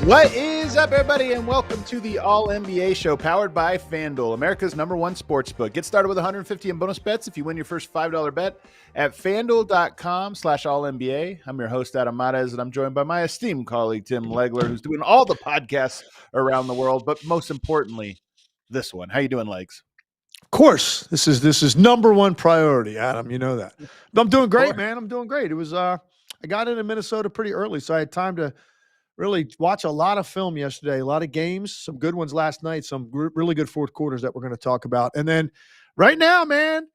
What is up, everybody, and welcome to the All-NBA Show, powered by FanDuel, America's #1 sportsbook. Get started with 150 in bonus bets if you win your first $5 bet at FanDuel.com/All-NBA. I'm your host, Adem Bona, and I'm joined by my esteemed colleague, Tim Legler, who's doing all the podcasts around the world, but most importantly, this one. How you doing, Legs? Of course, this is #1 priority, Adam. You know that. But I'm doing great, man. I'm doing great. It was I got into Minnesota pretty early, so I had time to really watch a lot of film yesterday, a lot of games, some good ones last night, some really good fourth quarters that we're going to talk about. And then right now, man,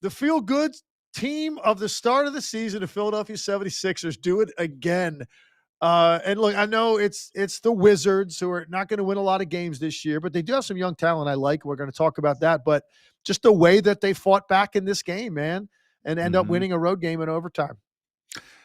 the feel-good team of the start of the season, the Philadelphia 76ers, do it again. And look, I know it's the Wizards who are not going to win a lot of games this year, but they do have some young talent I like. We're going to talk about that. But just the way that they fought back in this game, man, and end up winning a road game in overtime.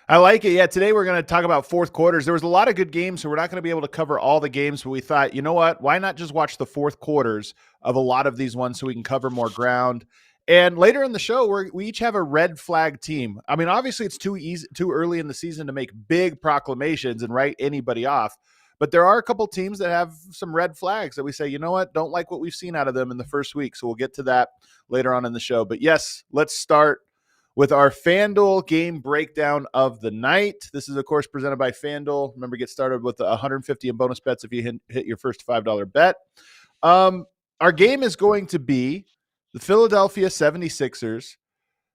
I like it. Yeah, today we're going to talk about fourth quarters. There was a lot of good games, so we're not going to be able to cover all the games, but we thought, you know what? Why not just watch the fourth quarters of a lot of these ones so we can cover more ground? And later in the show, we each have a red flag team. I mean, obviously it's too early in the season to make big proclamations and write anybody off, but there are a couple teams that have some red flags that we say, you know what? Don't like what we've seen out of them in the first week, so we'll get to that later on in the show. But yes, let's start with our FanDuel game breakdown of the night. This is, of course, presented by FanDuel. Remember, get started with 150 in bonus bets if you hit your first $5 bet. Our game is going to be the Philadelphia 76ers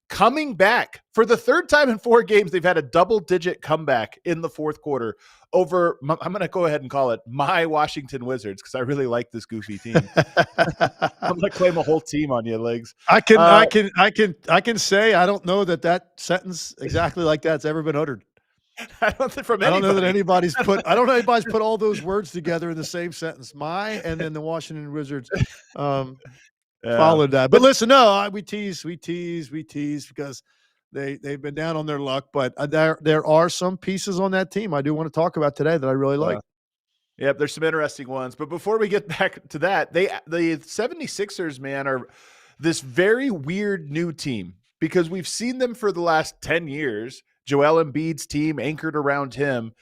coming back. For the third time in 4 games, they've had a double-digit comeback in the fourth quarter over, I'm going to go ahead and call it my Washington Wizards, because I really like this goofy team. I'm going to claim a whole team on you, Legs. I can say I don't know that sentence exactly like that's ever been uttered. I don't know that anybody's put all those words together in the same sentence. My and then the Washington Wizards followed that. But listen, no, we tease because they've been down on their luck. But there are some pieces on that team I do want to talk about today that I really like. Yep, there's some interesting ones. But before we get back to that, the 76ers, man, are this very weird new team because we've seen them for the last 10 years. Joel Embiid's team anchored around him.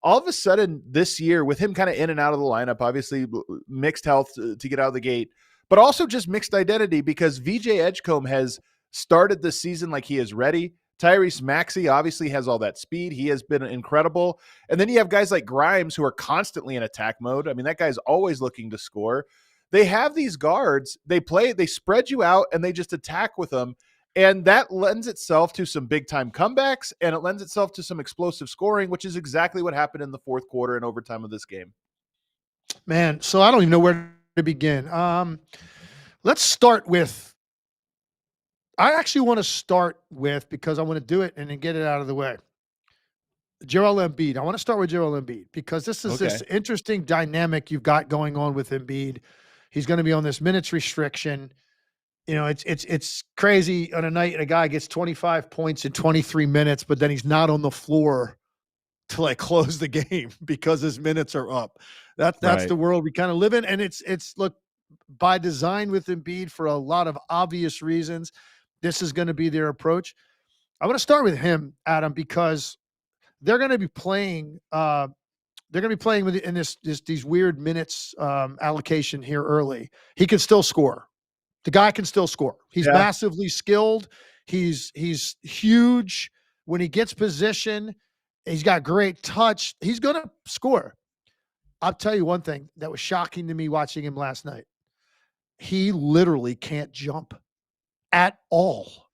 All of a sudden this year, with him kind of in and out of the lineup, obviously mixed health to get out of the gate, but also just mixed identity because VJ Edgecombe has started the season like he is ready. Tyrese Maxey obviously has all that speed. He has been incredible. And then you have guys like Grimes who are constantly in attack mode. I mean, that guy's always looking to score. They have these guards. They spread you out, and they just attack with them. And that lends itself to some big-time comebacks, and it lends itself to some explosive scoring, which is exactly what happened in the fourth quarter and overtime of this game. Man, so I don't even know where to begin. Let's start with I actually want to start with, because I want to do it and then get it out of the way, Joel Embiid. I want to start with Joel Embiid because this is this interesting dynamic you've got going on with Embiid. He's going to be on this minutes restriction. You know, it's crazy on a night a guy gets 25 points in 23 minutes, but then he's not on the floor to like close the game because his minutes are up. That's right. The world we kind of live in. And it's look, by design with Embiid for a lot of obvious reasons. This is going to be their approach. I want to start with him, Adam, because they're going to be playing. They're going to be playing with in these weird minutes allocation here early. He can still score. The guy can still score. He's massively skilled. He's huge. When he gets position, he's got great touch. He's going to score. I'll tell you one thing that was shocking to me watching him last night. He literally can't jump at all.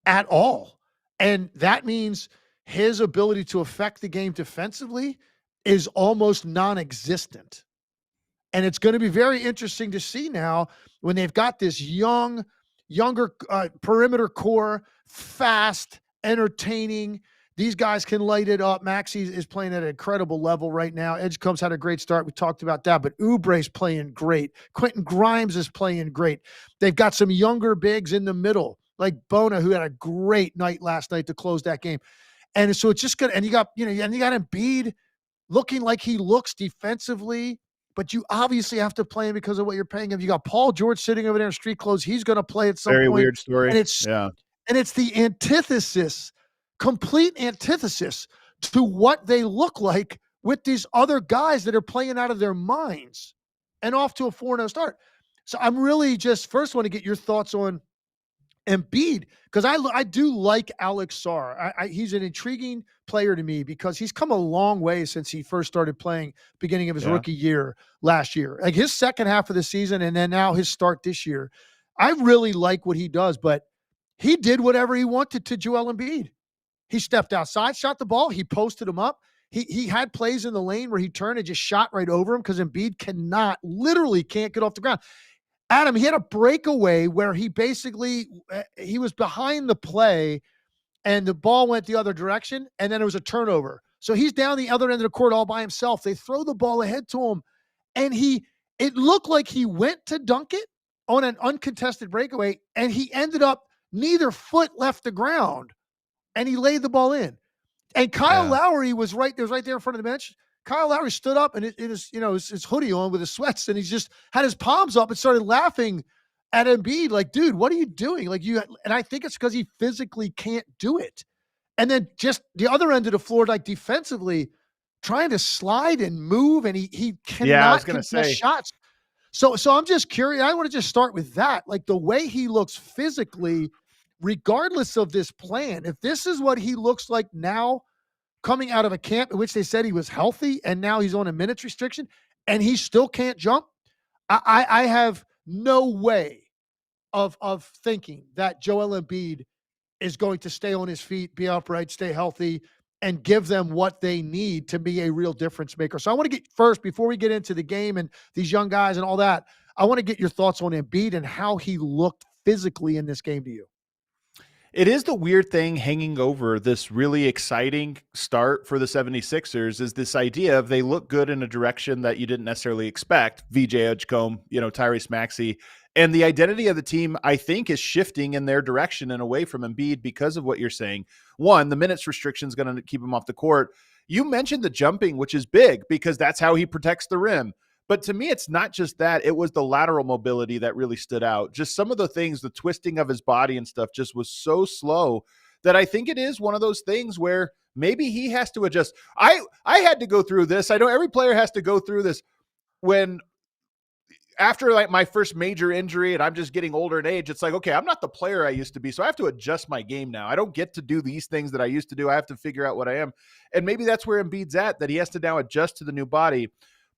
And that means his ability to affect the game defensively is almost non-existent. And it's going to be very interesting to see now when they've got this young, younger perimeter core, fast, entertaining. These guys can light it up. Maxey is playing at an incredible level right now. Edgecombe's had a great start. We talked about that, but Oubre's playing great. Quentin Grimes is playing great. They've got some younger bigs in the middle, like Bona, who had a great night last night to close that game. And so it's just good. And you got Embiid looking like he looks defensively, but you obviously have to play him because of what you're paying him. You got Paul George sitting over there in street clothes. He's going to play at some Very point. weird story. And it's the antithesis, complete antithesis to what they look like with these other guys that are playing out of their minds and off to a 4-0 start. So I'm really just first want to get your thoughts on Embiid, because I do like Alex Sarr. He's an intriguing player to me because he's come a long way since he first started playing beginning of his rookie year last year. Like his second half of the season and then now his start this year. I really like what he does, but he did whatever he wanted to Joel Embiid. He stepped outside, shot the ball, he posted him up. He had plays in the lane where he turned and just shot right over him because Embiid literally can't get off the ground. Adam, he had a breakaway where he basically he was behind the play and the ball went the other direction and then it was a turnover. So he's down the other end of the court all by himself. They throw the ball ahead to him and it looked like he went to dunk it on an uncontested breakaway and he ended up neither foot left the ground and he laid the ball in. And Kyle Lowry was right there in front of the bench. Kyle Lowry stood up and his hoodie on with his sweats, and he just had his palms up and started laughing at Embiid, like, dude, what are you doing? And I think it's because he physically can't do it. And then just the other end of the floor, like defensively, trying to slide and move, and he cannot contest shots. So I'm just curious. I want to just start with that. Like the way he looks physically, regardless of this plan, if this is what he looks like now, coming out of a camp in which they said he was healthy and now he's on a minutes restriction and he still can't jump, I have no way of thinking that Joel Embiid is going to stay on his feet, be upright, stay healthy, and give them what they need to be a real difference maker. So I want to get first, before we get into the game and these young guys and all that, I want to get your thoughts on Embiid and how he looked physically in this game to you. It is the weird thing hanging over this really exciting start for the 76ers is this idea of they look good in a direction that you didn't necessarily expect. VJ Edgecombe, Tyrese Maxey, and the identity of the team, I think, is shifting in their direction and away from Embiid because of what you're saying. One, the minutes restriction is going to keep him off the court. You mentioned the jumping, which is big because that's how he protects the rim. But to me, it's not just that. It was the lateral mobility that really stood out. Just some of the things, the twisting of his body and stuff just was so slow that I think it is one of those things where maybe he has to adjust. I had to go through this. I know every player has to go through this when after like my first major injury and I'm just getting older in age, it's like, okay, I'm not the player I used to be. So I have to adjust my game now. I don't get to do these things that I used to do. I have to figure out what I am. And maybe that's where Embiid's at, that he has to now adjust to the new body.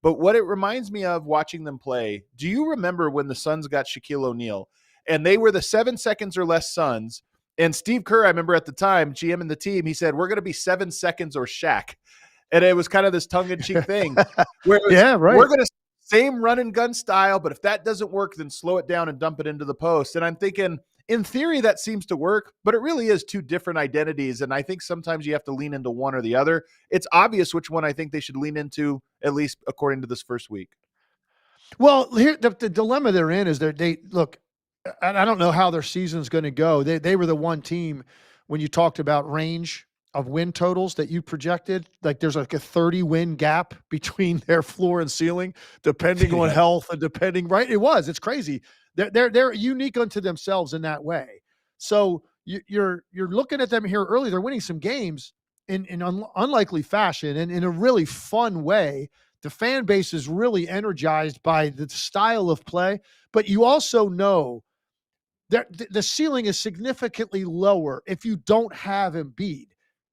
But what it reminds me of watching them play, do you remember when the Suns got Shaquille O'Neal and they were the 7 seconds or less Suns? And Steve Kerr, I remember at the time, GM and the team, he said, we're going to be 7 seconds or Shaq. And it was kind of this tongue-in-cheek thing where we're going to same run and gun style, but if that doesn't work, then slow it down and dump it into the post. And I'm thinking, in theory, that seems to work, but it really is two different identities. And I think sometimes you have to lean into one or the other. It's obvious which one I think they should lean into, at least according to this first week. Well, here the dilemma they're in is they look, and I don't know how their season's going to go. They were the one team when you talked about range of win totals that you projected, like there's like a 30 win gap between their floor and ceiling, depending on health and depending, right? It's crazy. They're unique unto themselves in that way. So you're looking at them here early. They're winning some games in unlikely fashion and in a really fun way. The fan base is really energized by the style of play, but you also know that the ceiling is significantly lower if you don't have Embiid,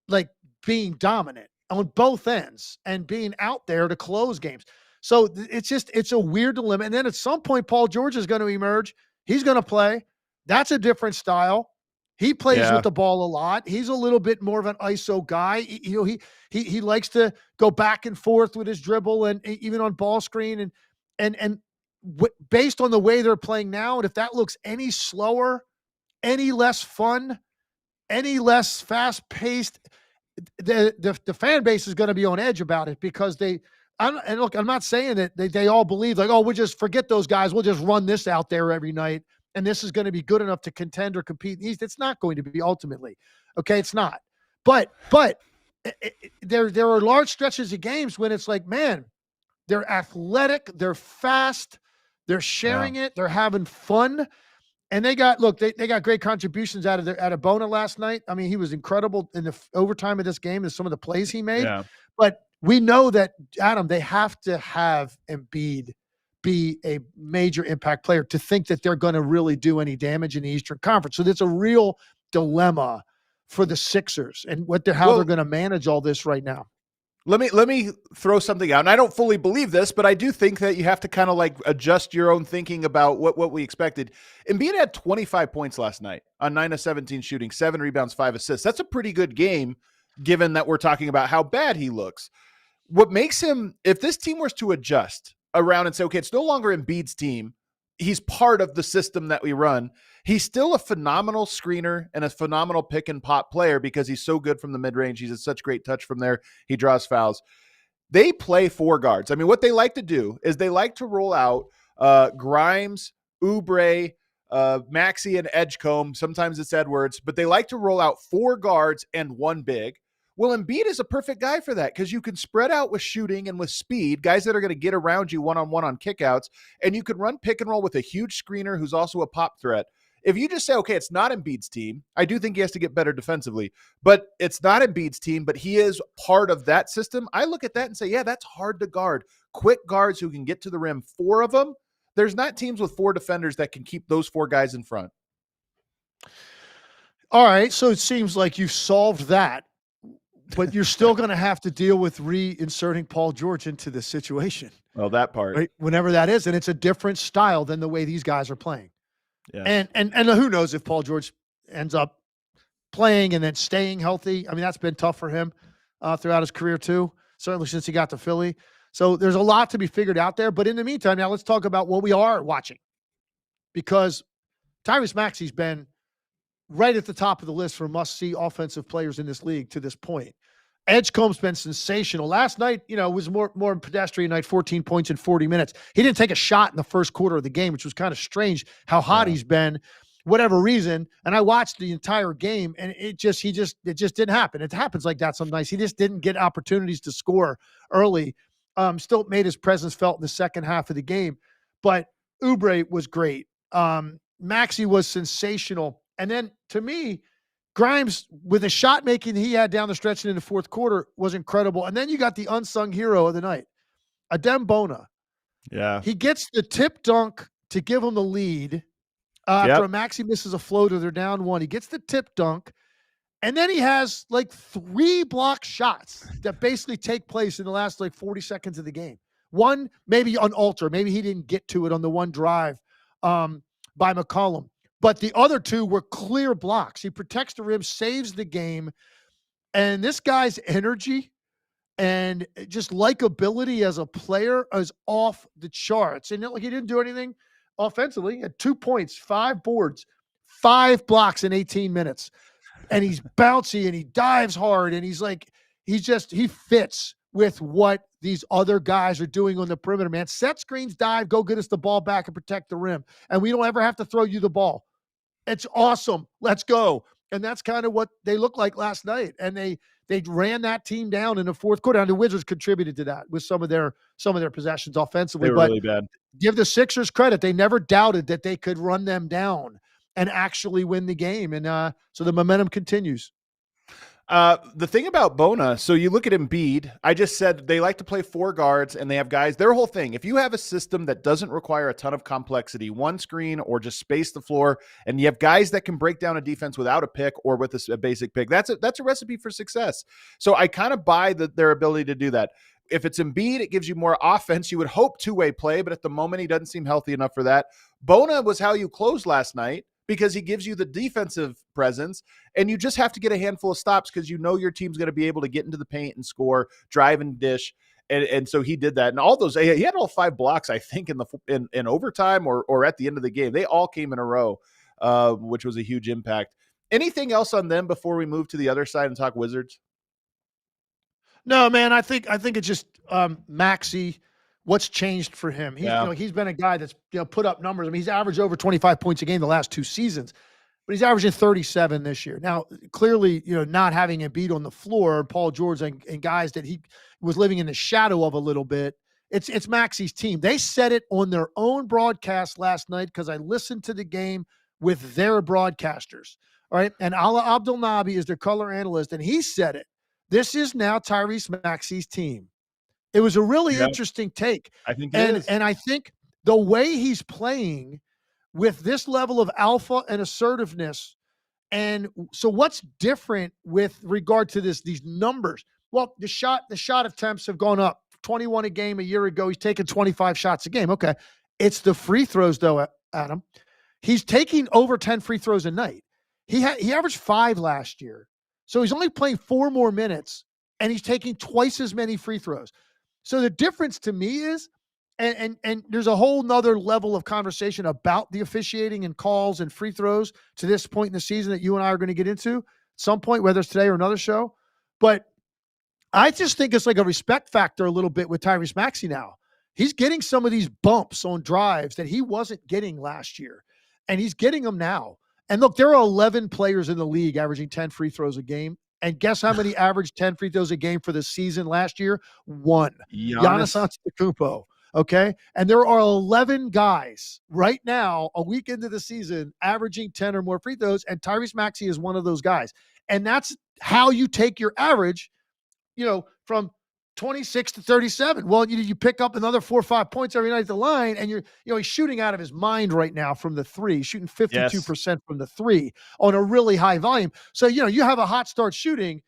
like being dominant on both ends and being out there to close games. So it's a weird dilemma. And then at some point, Paul George is going to emerge. He's going to play. That's a different style. He plays with the ball a lot. He's a little bit more of an ISO guy. He likes to go back and forth with his dribble and even on ball screen. And based on the way they're playing now, and if that looks any slower, any less fun, any less fast-paced, the fan base is going to be on edge about it because and look, I'm not saying that they all believe like, oh, we'll just forget those guys. We'll just run this out there every night. And this is going to be good enough to contend or compete in the East. It's not going to be ultimately. Okay. It's not, but there are large stretches of games when it's like, man, they're athletic, they're fast, they're sharing it, they're having fun. And they got great contributions out of Bona last night. I mean, he was incredible in the overtime of this game and some of the plays he made. Yeah. But we know that, Adam, they have to have Embiid be a major impact player to think that they're going to really do any damage in the Eastern Conference. So there's a real dilemma for the Sixers and how they're going to manage all this right now. Let me throw something out. And I don't fully believe this, but I do think that you have to kind of like adjust your own thinking about what we expected. Embiid had 25 points last night on 9 of 17 shooting, 7 rebounds, 5 assists. That's a pretty good game given that we're talking about how bad he looks. What makes him, if this team was to adjust around and say, okay, it's no longer Embiid's team, he's part of the system that we run. He's still a phenomenal screener and a phenomenal pick and pop player because he's so good from the mid-range. He's such great touch from there. He draws fouls. They play 4 guards. I mean, what they like to do is they like to roll out Grimes, Oubre, Maxey, and Edgecombe. Sometimes it's Edwards, but they like to roll out 4 guards and 1 big. Well, Embiid is a perfect guy for that because you can spread out with shooting and with speed, guys that are going to get around you one-on-one on kickouts, and you can run pick and roll with a huge screener who's also a pop threat. If you just say, okay, it's not Embiid's team, I do think he has to get better defensively, but it's not Embiid's team, but he is part of that system. I look at that and say, yeah, that's hard to guard. Quick guards who can get to the rim, 4 of them. There's not teams with 4 defenders that can keep those 4 guys in front. All right, so it seems like you've solved that, but you're still going to have to deal with reinserting Paul George into this situation. Well, that part. Right? Whenever that is, and it's a different style than the way these guys are playing. Yeah. And who knows if Paul George ends up playing and then staying healthy. I mean, that's been tough for him throughout his career too, certainly since he got to Philly. So there's a lot to be figured out there. But in the meantime, now let's talk about what we are watching, because Tyrese Maxey's been right at the top of the list for must-see offensive players in this league to this point. Edgecombe's been sensational. Last night, was more pedestrian night, 14 points in 40 minutes. He didn't take a shot in the first quarter of the game, which was kind of strange how hot he's been, whatever reason. And I watched the entire game, and it just didn't happen. It happens like that sometimes. He just didn't get opportunities to score early. Still made his presence felt in the second half of the game. But Oubre was great. Maxey was sensational. And then, to me, Grimes, with the shot making he had down the stretch and in the fourth quarter, was incredible. And then you got the unsung hero of the night, Adem Bona. Yeah. He gets the tip dunk to give him the lead. After Maxey misses a floater, they're down 1. He gets the tip dunk. And then he has like 3 block shots that basically take place in the last 40 seconds of the game. One, maybe on altar. Maybe he didn't get to it on the one drive by McCollum. But the other 2 were clear blocks. He protects the rim, saves the game. And this guy's energy and just likability as a player is off the charts. And he didn't do anything offensively. He had 2 points, 5 boards, 5 blocks in 18 minutes. And he's bouncy and he dives hard. And he fits with what these other guys are doing on the perimeter, man. Set screens, dive, go get us the ball back and protect the rim. And we don't ever have to throw you the ball. It's awesome. Let's go. And that's kind of what they looked like last night. And they ran that team down in the fourth quarter. And the Wizards contributed to that with some of their possessions offensively. They were really bad. Give the Sixers credit. They never doubted that they could run them down and actually win the game. And so the momentum continues. The thing about Bona, so you look at Embiid, I just said they like to play 4 guards and they have guys, their whole thing, if you have a system that doesn't require a ton of complexity, 1 screen or just space the floor, and you have guys that can break down a defense without a pick or with a basic pick, that's a recipe for success. So I kind of buy their ability to do that. If it's Embiid, it gives you more offense. You would hope 2-way play, but at the moment he doesn't seem healthy enough for that. Bona was how you closed last night, because he gives you the defensive presence, and you just have to get a handful of stops because your team's going to be able to get into the paint and score, drive and dish. And so he did that, and all those he had all 5 blocks, I think, in overtime or at the end of the game. They all came in a row, which was a huge impact. Anything else on them before we move to the other side and talk Wizards? No, man, I think it's just Maxey. What's changed for him? He's been a guy that's put up numbers. I mean, he's averaged over 25 points a game the last 2 seasons, but he's averaging 37 this year. Now, clearly, not having Embiid on the floor, Paul George and guys that he was living in the shadow of a little bit. It's Maxey's team. They said it on their own broadcast last night because I listened to the game with their broadcasters. All right, and Ala Abdel Nabi is their color analyst, and he said it. This is now Tyrese Maxey's team. It was a really interesting take. I think it is. And I think the way he's playing with this level of alpha and assertiveness, and so what's different with regard to these numbers? Well, the shot attempts have gone up. 21 a game a year ago. He's taking 25 shots a game. Okay. It's the free throws, though, Adam. He's taking over 10 free throws a night. He averaged 5 last year. So he's only playing 4 more minutes, and he's taking twice as many free throws. So the difference to me is, and there's a whole nother level of conversation about the officiating and calls and free throws to this point in the season that you and I are going to get into at some point, whether it's today or another show. But I just think it's like a respect factor a little bit with Tyrese Maxey now. He's getting some of these bumps on drives that he wasn't getting last year, and he's getting them now. And look, there are 11 players in the league averaging 10 free throws a game. And guess how many averaged 10 free throws a game for the season last year? 1. Giannis Antetokounmpo. Okay. And there are 11 guys right now, a week into the season, averaging 10 or more free throws. And Tyrese Maxey is one of those guys. And that's how you take your average, from 26 to 37. Well, you pick up another 4 or 5 points every night at the line, and he's shooting out of his mind right now from the 3. He's shooting 52% from the 3 on a really high volume. So, you have a hot start shooting,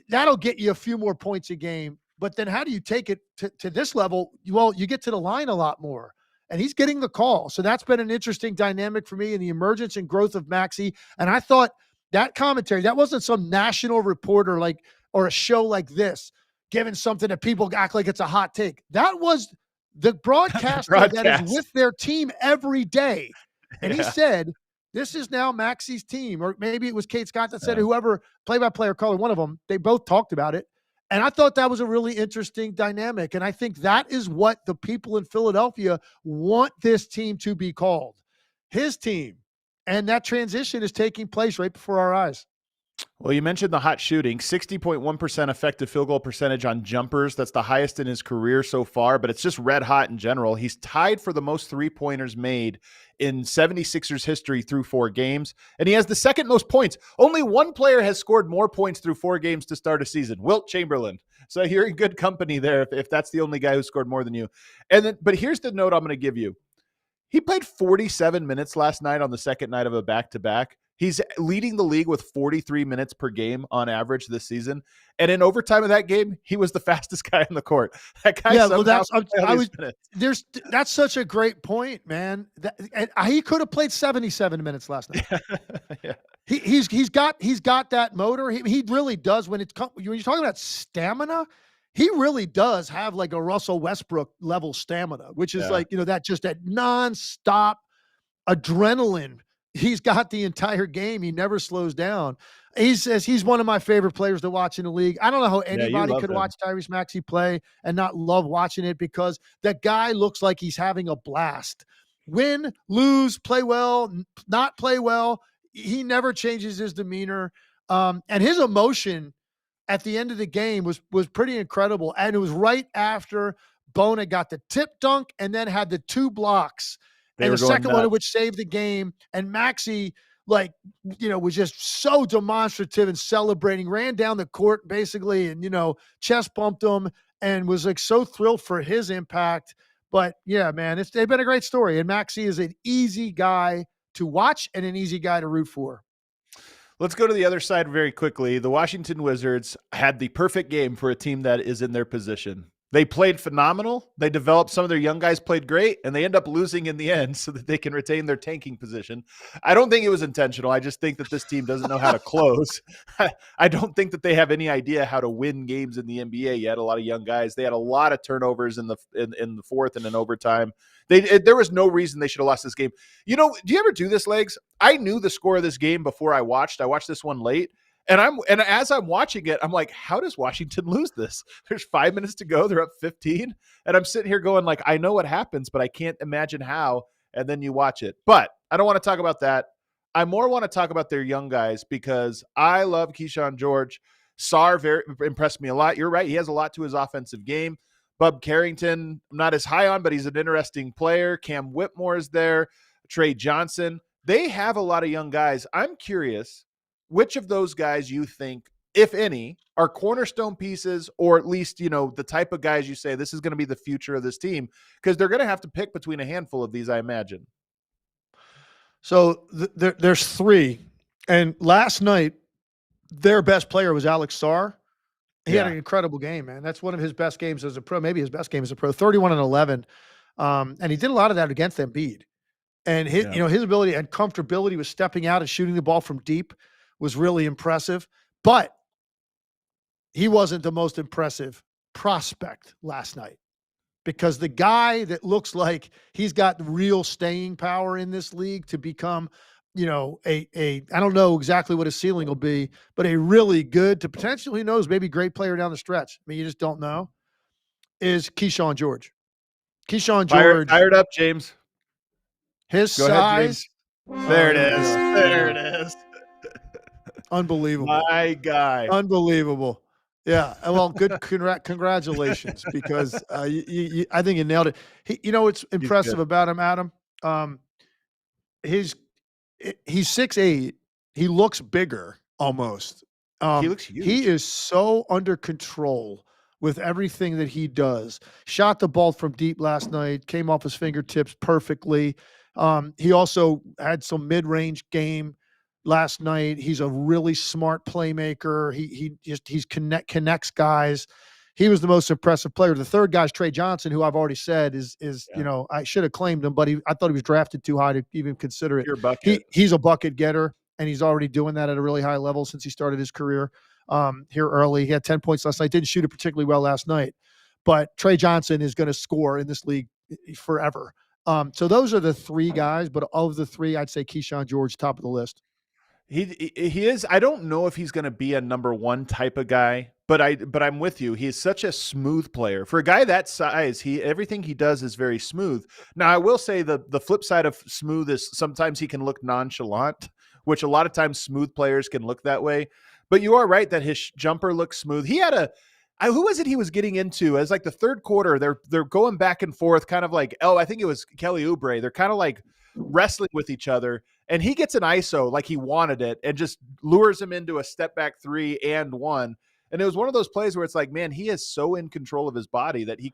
that'll get you a few more points a game. But then how do you take it to this level? Well, you get to the line a lot more, and he's getting the call. So that's been an interesting dynamic for me in the emergence and growth of Maxey. And I thought that commentary, that wasn't some national reporter or a show like this, giving something that people act like it's a hot take. That was the broadcaster that is with their team every day. And he said, this is now Maxey's team. Or maybe it was Kate Scott that said it, whoever, play-by-play or color, one of them. They both talked about it. And I thought that was a really interesting dynamic. And I think that is what the people in Philadelphia want this team to be called. His team. And that transition is taking place right before our eyes. Well, you mentioned the hot shooting, 60.1% effective field goal percentage on jumpers. That's the highest in his career so far, but it's just red hot in general. He's tied for the most three-pointers made in 76ers history through 4 games, and he has the second most points. Only one player has scored more points through 4 games to start a season, Wilt Chamberlain. So you're in good company there if that's the only guy who scored more than you. But here's the note I'm going to give you. He played 47 minutes last night on the second night of a back-to-back. He's leading the league with 43 minutes per game on average this season. And in overtime of that game, he was the fastest guy on the court. That guy that's such a great point, man. He could have played 77 minutes last night. Yeah. He's got that motor. He really does. When you're talking about stamina, he really does have like a Russell Westbrook level stamina, which is that nonstop adrenaline. He's got the entire game. He never slows down. He's one of my favorite players to watch in the league. I don't know how anybody could watch Tyrese Maxey play and not love watching it, because that guy looks like he's having a blast. Win, lose, play well, not play well. He never changes his demeanor. And his emotion at the end of the game was pretty incredible. And it was right after Bona got the tip dunk and then had the 2 blocks. And the second one of which saved the game. And Maxey, was just so demonstrative and celebrating, ran down the court basically and, chest bumped him and was so thrilled for his impact. But yeah, man, they've been a great story. And Maxey is an easy guy to watch and an easy guy to root for. Let's go to the other side very quickly. The Washington Wizards had the perfect game for a team that is in their position. They played phenomenal. They developed some of their young guys played great, and they end up losing in the end so that they can retain their tanking position. I don't think it was intentional. I just think that this team doesn't know how to close. I don't think that they have any idea how to win games in the NBA yet. A lot of young guys. They had a lot of turnovers in the fourth and in overtime. There was no reason they should have lost this game. You know, do you ever do this, Legs? I knew the score of this game before I watched. I watched this one late. And as I'm watching it, I'm like, how does Washington lose this? There's 5 minutes to go. They're up 15. And I'm sitting here going like, I know what happens, but I can't imagine how. And then you watch it. But I don't want to talk about that. I more want to talk about their young guys because I love Keyshawn George. Sarr very impressed me a lot. You're right. He has a lot to his offensive game. Bub Carrington, I'm not as high on, but he's an interesting player. Cam Whitmore is there. Trey Johnson. They have a lot of young guys. I'm curious which of those guys you think, if any, are cornerstone pieces, or at least, you know, the type of guys you say this is going to be the future of this team, because they're going to have to pick between a handful of these, I imagine. So there's three. And last night, their best player was Alex Sarr. He had an incredible game, man. That's one of his best games as a pro, maybe his best game as a pro, 31 and 11. And he did a lot of that against Embiid. And his, you know, his ability and comfortability with stepping out and shooting the ball from deep was really impressive. But he wasn't the most impressive prospect last night, because the guy that looks like he's got real staying power in this league to become, you know, I don't know exactly what his ceiling will be, but a really good to potentially, who knows, maybe great player down the stretch. I mean, you just don't know, is Keyshawn George. Keyshawn George. Fired up, James. His Go size. Ahead, James. There it is. There it is. Unbelievable. My guy. Unbelievable. Yeah. Well, good. Congratulations, because I think you nailed it. You know what's impressive about him, Adam? He's 6'8". He looks bigger almost. He looks huge. He is so under control with everything that he does. Shot the ball from deep last night, came off his fingertips perfectly. He also had some mid-range game last night. He's a really smart playmaker. He connects guys. He was the most impressive player. The third guy's Trey Johnson, who I've already said is you know, I should have claimed him, but I thought he was drafted too high to even consider it. He's a bucket getter, and he's already doing that at a really high level since he started his career here early. He had 10 points last night. Didn't shoot it particularly well last night, but Trey Johnson is going to score in this league forever. So those are the three guys, but of the three, I'd say Keyshawn George, top of the list. He is. I don't know if he's going to be a number one type of guy, but I'm with you. He's such a smooth player for a guy that size. Everything he does is very smooth. Now, I will say the flip side of smooth is sometimes he can look nonchalant, which a lot of times smooth players can look that way. But you are right that his jumper looks smooth. He had who was it he was getting into as like the third quarter? They're going back and forth, kind of like, I think it was Kelly Oubre. They're kind of like wrestling with each other, and he gets an ISO like he wanted it and just lures him into a step back 3 and 1. And it was one of those plays where it's like, man, he is so in control of his body that he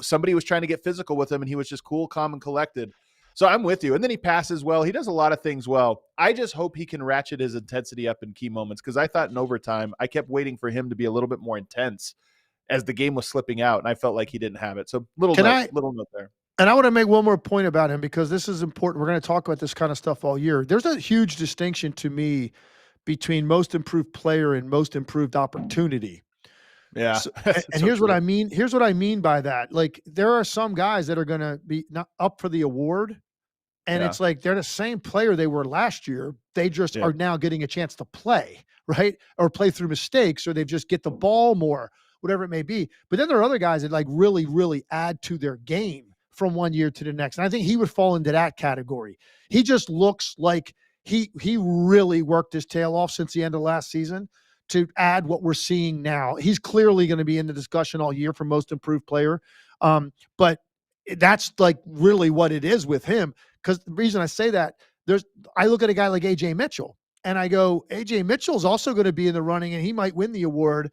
somebody was trying to get physical with him, and he was just cool, calm, and collected. So I'm with you. And then he passes well. He does a lot of things well. I just hope he can ratchet his intensity up in key moments, because I thought in overtime, I kept waiting for him to be a little bit more intense as the game was slipping out, and I felt like he didn't have it. So little note there. And I want to make one more point about him, because this is important. We're going to talk about this kind of stuff all year. There's a huge distinction to me between most improved player and most improved opportunity. Yeah. So, and here's what I mean. Here's what I mean by that. Like, there are some guys that are going to be not up for the award, and it's like they're the same player they were last year. They just are now getting a chance to play, right? Or play through mistakes, or they just get the ball more, whatever it may be. But then there are other guys that like really, really add to their game from one year to the next. And I think he would fall into that category. He just looks like he really worked his tail off since the end of last season to add what we're seeing now. He's clearly going to be in the discussion all year for most improved player. But that's like really what it is with him. Because the reason I say that, I look at a guy like AJ Mitchell, and I go, AJ Mitchell's also going to be in the running, and he might win the award.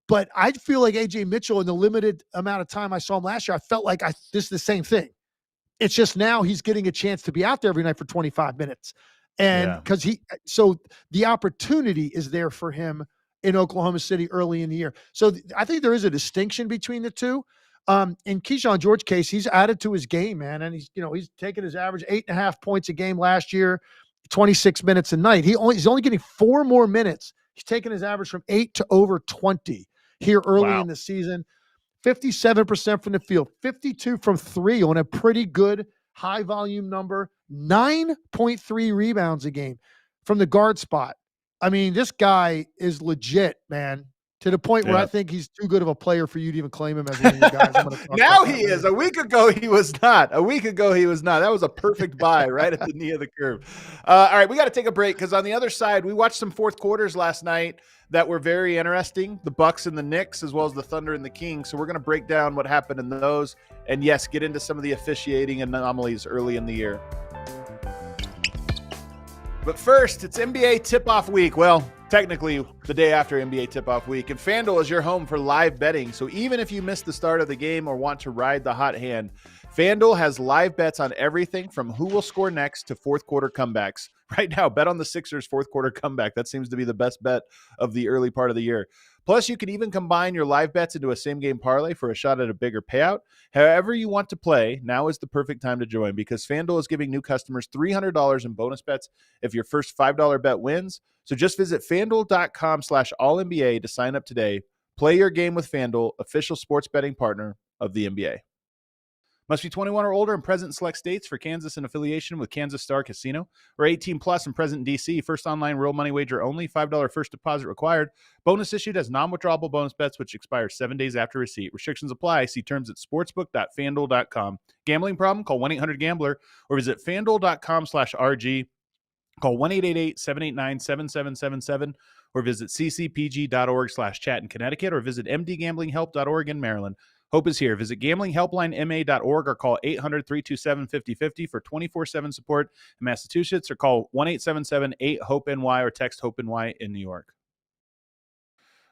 But I feel like AJ Mitchell, in the limited amount of time I saw him last year, I felt like this is the same thing. It's just now he's getting a chance to be out there every night for 25 minutes. And because so the opportunity is there for him in Oklahoma City early in the year. So I think there is a distinction between the two. In Keyshawn George's case, he's added to his game, man. And he's taken his average 8.5 points a game last year, 26 minutes a night. He's only getting 4 more minutes. He's taken his average from 8 to over 20 here early in the season. 57% from the field, 52 from 3 on a pretty good high volume number, 9.3 rebounds a game from the guard spot. I mean, this guy is legit, man, to the point where I think he's too good of a player for you to even claim him as one of your guys. Now he is. A week ago, he was not. That was a perfect buy right at the knee of the curve. All right, we got to take a break because on the other side, we watched some fourth quarters last night that were very interesting, the Bucks and the Knicks, as well as the Thunder and the Kings. So we're going to break down what happened in those and, yes, get into some of the officiating anomalies early in the year. But first, it's NBA tip-off week. Well, technically the day after NBA tip-off week. And FanDuel is your home for live betting. So even if you missed the start of the game or want to ride the hot hand, FanDuel has live bets on everything from who will score next to fourth quarter comebacks. Right now, bet on the Sixers fourth quarter comeback. That seems to be the best bet of the early part of the year. Plus, you can even combine your live bets into a same-game parlay for a shot at a bigger payout. However you want to play, now is the perfect time to join because FanDuel is giving new customers $300 in bonus bets if your first $5 bet wins. So just visit FanDuel.com/AllNBA to sign up today. Play your game with FanDuel, official sports betting partner of the NBA. Must be 21 or older and present in select states. For Kansas in affiliation with Kansas Star Casino, or 18 plus and present in D.C. First online real money wager only. $5 first deposit required. Bonus issued as non-withdrawable bonus bets, which expire 7 days after receipt. Restrictions apply. See terms at sportsbook.fanduel.com. Gambling problem? Call 1-800-GAMBLER or visit fanduel.com/RG. Call 1-888-789-7777 or visit ccpg.org/chat in Connecticut or visit mdgamblinghelp.org in Maryland. Hope is here. Visit gamblinghelplinema.org or call 800-327-5050 for 24/7 support in Massachusetts or call 1-877-8-HOPE-NY or text HOPE-NY in New York.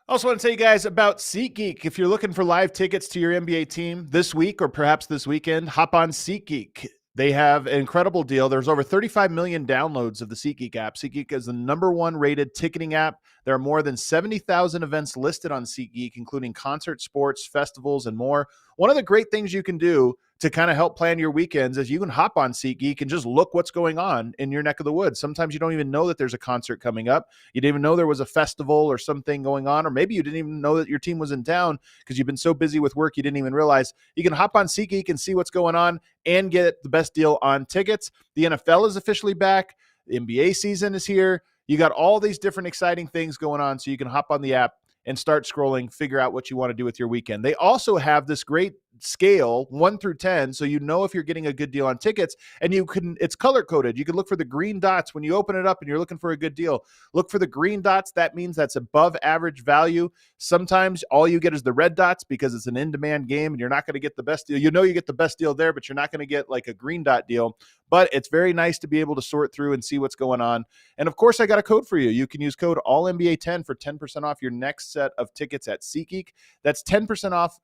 Also want to tell you guys about SeatGeek. If you're looking for live tickets to your NBA team this week or perhaps this weekend, hop on SeatGeek. They have an incredible deal. There's over 35 million downloads of the SeatGeek app. SeatGeek is the #1 rated ticketing app. There are more than 70,000 events listed on SeatGeek, including concerts, sports, festivals, and more. One of the great things you can do to kind of help plan your weekends is you can hop on SeatGeek and just look what's going on in your neck of the woods. Sometimes you don't even know that there's a concert coming up. You didn't even know there was a festival or something going on, or maybe you didn't even know that your team was in town because you've been so busy with work you didn't even realize. You can hop on SeatGeek and see what's going on and get the best deal on tickets. The NFL is officially back. The NBA season is here. You got all these different exciting things going on, so you can hop on the app and start scrolling, figure out what you want to do with your weekend. They also have this great scale 1 through 10, so you know if you're getting a good deal on tickets, and it's color coded. You can look for the green dots when you open it up and you're looking for a good deal. Look for the green dots. That means that's above average value. Sometimes all you get is the red dots because it's an in-demand game and you're not going to get the best deal. You know you get the best deal there, but you're not going to get like a green dot deal. But it's very nice to be able to sort through and see what's going on. And of course, I got a code for you. You can use code ALLNBA10 for 10% off your next set of tickets at SeatGeek. That's 10% off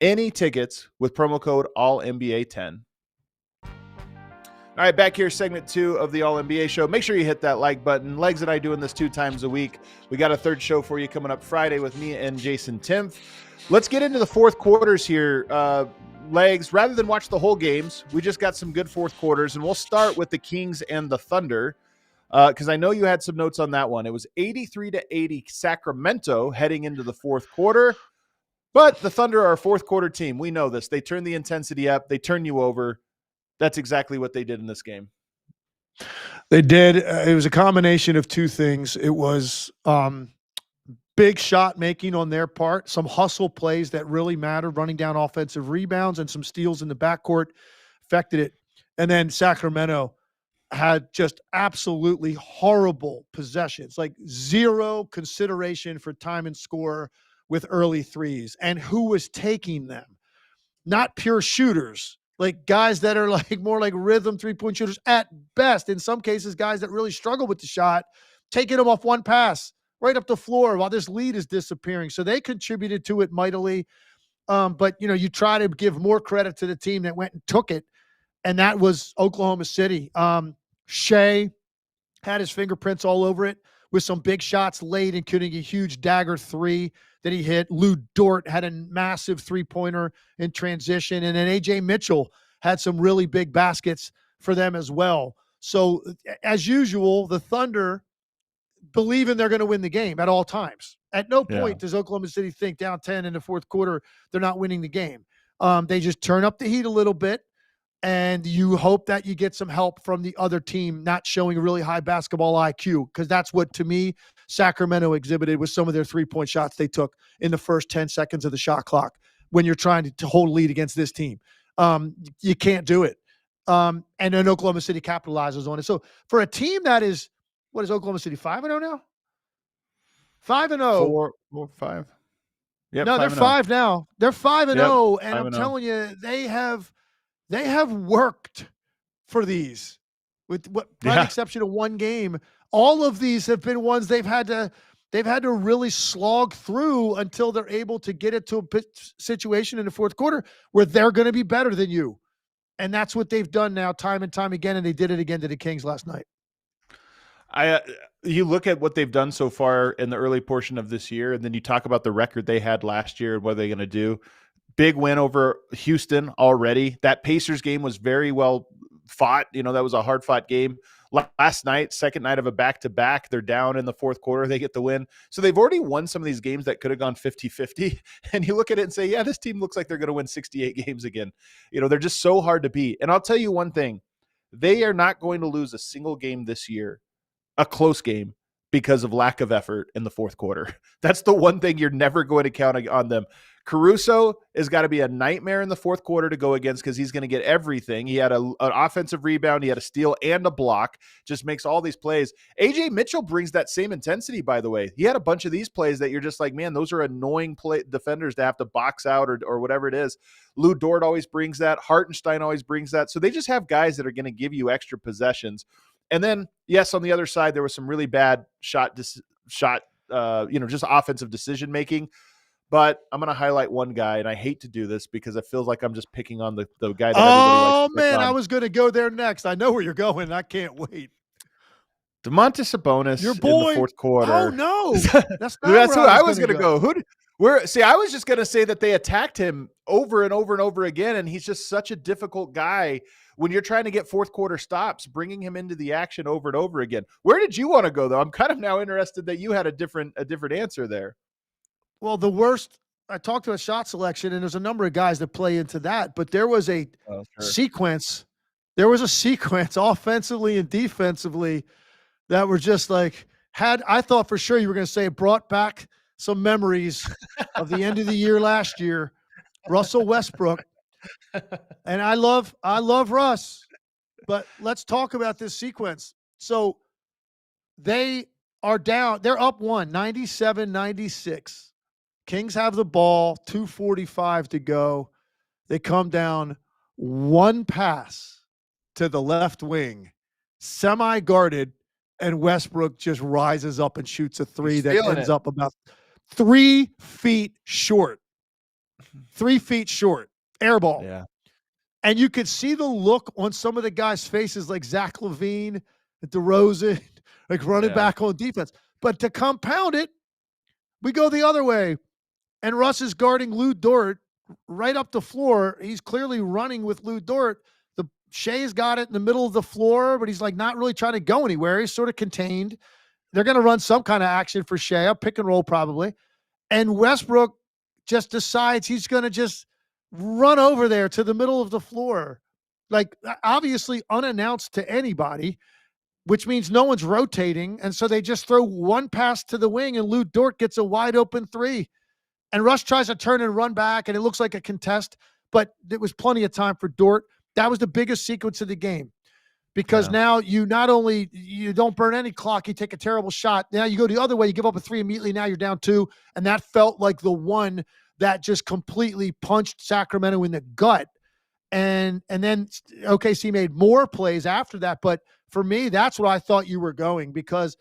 any tickets with promo code ALLNBA10. All right, back here, segment 2 of the All NBA show. Make sure you hit that like button. Legs and I doing this 2 times a week. We got a third show for you coming up Friday with me and Jason Timpf. Let's get into the fourth quarters here. Legs, rather than watch the whole games, we just got some good fourth quarters, and we'll start with the Kings and the Thunder because I know you had some notes on that one. It was 83-80 Sacramento heading into the fourth quarter. But the Thunder are a fourth quarter team. We know this. They turn the intensity up. They turn you over. That's exactly what they did in this game. They did. It was a combination of 2 things. It was big shot making on their part, some hustle plays that really mattered, running down offensive rebounds, and some steals in the backcourt affected it. And then Sacramento had just absolutely horrible possessions, like zero consideration for time and score with early threes and who was taking them. Not pure shooters, like guys that are like more like rhythm 3-point shooters at best. In some cases, guys that really struggle with the shot, taking them off one pass right up the floor while this lead is disappearing. So they contributed to it mightily. But, you try to give more credit to the team that went and took it, and that was Oklahoma City. Shea had his fingerprints all over it. with some big shots late, including a huge dagger 3 that he hit. Lou Dort had a massive 3-pointer in transition. And then A.J. Mitchell had some really big baskets for them as well. So as usual, the Thunder believing they're going to win the game at all times. At no point does Oklahoma City think down 10 in the fourth quarter they're not winning the game. They just turn up the heat a little bit, and you hope that you get some help from the other team not showing really high basketball IQ, because that's what, to me, Sacramento exhibited with some of their three-point shots they took in the first 10 seconds of the shot clock when you're trying to hold lead against this team. You can't do it. And then Oklahoma City capitalizes on it. So for a team that is, what is Oklahoma City, 5-0 now? 5-0. 4, 5. Yep, no, they're 5 now. They're 5-0, and I'm 5-0. telling you, they have worked for these, with what by the exception of one game. All of these have been ones they've had to really slog through until they're able to get it to a situation in the fourth quarter where they're going to be better than you. And that's what they've done now time and time again, and they did it again to the Kings last night. You look at what they've done so far in the early portion of this year, and then you talk about the record they had last year and what they're going to do. Big win over Houston already. That Pacers game was very well fought. You know, that was a hard-fought game. Last night, second night of a back-to-back, they're down in the fourth quarter. They get the win. So they've already won some of these games that could have gone 50-50. And you look at it and say, yeah, this team looks like they're going to win 68 games again. You know, they're just so hard to beat. And I'll tell you one thing. They are not going to lose a single game this year, a close game, because of lack of effort in the fourth quarter. That's the one thing you're never going to count on them. Caruso has got to be a nightmare in the fourth quarter to go against, because he's going to get everything. He had an offensive rebound, he had a steal and a block, just makes all these plays. A.J. Mitchell brings that same intensity, by the way. He had a bunch of these plays that you're just like, man, those are annoying defenders to have to box out or whatever it is. Lou Dort always brings that. Hartenstein always brings that. So they just have guys that are going to give you extra possessions. And then, yes, on the other side, there was some really bad just offensive decision-making. But I'm going to highlight one guy, and I hate to do this because it feels like I'm just picking on the guy that everybody likes to pick on. Oh, man, I was going to go there next. I know where you're going. I can't wait. Domantas Sabonis Your boy, in the fourth quarter. Oh, no. That's who I was going to go. I was just going to say that they attacked him over and over and over again, and he's just such a difficult guy when you're trying to get fourth quarter stops, bringing him into the action over and over again. Where did you want to go, though? I'm kind of now interested that you had a different answer there. Well, the worst, I talked to a shot selection, and there's a number of guys that play into that, but there was a sequence. There was a sequence offensively and defensively that were just like, I thought for sure you were going to say it brought back some memories of the end of the year last year, Russell Westbrook. And I love Russ, but let's talk about this sequence. So they are down. They're up 97-96. Kings have the ball, 2:45 to go. They come down, one pass to the left wing, semi-guarded, and Westbrook just rises up and shoots a three that ends up about 3 feet short. 3 feet short. Air ball. Yeah. And you could see the look on some of the guys' faces, like Zach LaVine, DeRozan, like running back on defense. But to compound it, we go the other way. And Russ is guarding Lou Dort right up the floor. He's clearly running with Lou Dort. Shea's got it in the middle of the floor, but he's like not really trying to go anywhere. He's sort of contained. They're going to run some kind of action for Shea, a pick and roll probably. And Westbrook just decides he's going to just run over there to the middle of the floor, like obviously unannounced to anybody, which means no one's rotating. And so they just throw one pass to the wing, and Lou Dort gets a wide open three. And Russ tries to turn and run back, and it looks like a contest, but there was plenty of time for Dort. That was the biggest sequence of the game, because now you don't burn any clock. You take a terrible shot. Now you go the other way. You give up a three immediately. Now you're down 2. And that felt like the one that just completely punched Sacramento in the gut. And then OKC made more plays after that. But for me, that's what I thought you were going, because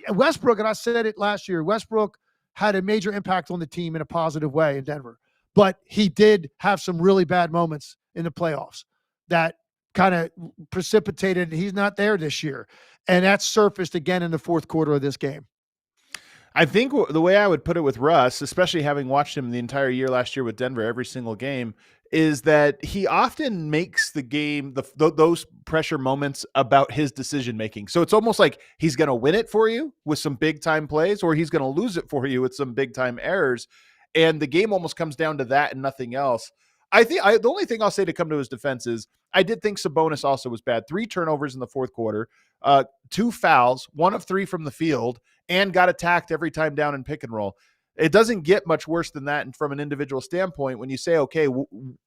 Westbrook, and I said it last year, Westbrook had a major impact on the team in a positive way in Denver. But he did have some really bad moments in the playoffs that kind of precipitated. He's not there this year. And that surfaced again in the fourth quarter of this game. I think the way I would put it with Russ, especially having watched him the entire year last year with Denver, every single game, is that he often makes the game, those pressure moments about his decision making. So it's almost like he's going to win it for you with some big time plays, or he's going to lose it for you with some big time errors. And the game almost comes down to that and nothing else. I think the only thing I'll say to come to his defense is I did think Sabonis also was bad. 3 turnovers in the fourth quarter, 2 fouls, 1 of 3 from the field, and got attacked every time down in pick and roll. It doesn't get much worse than that. And from an individual standpoint, when you say, okay,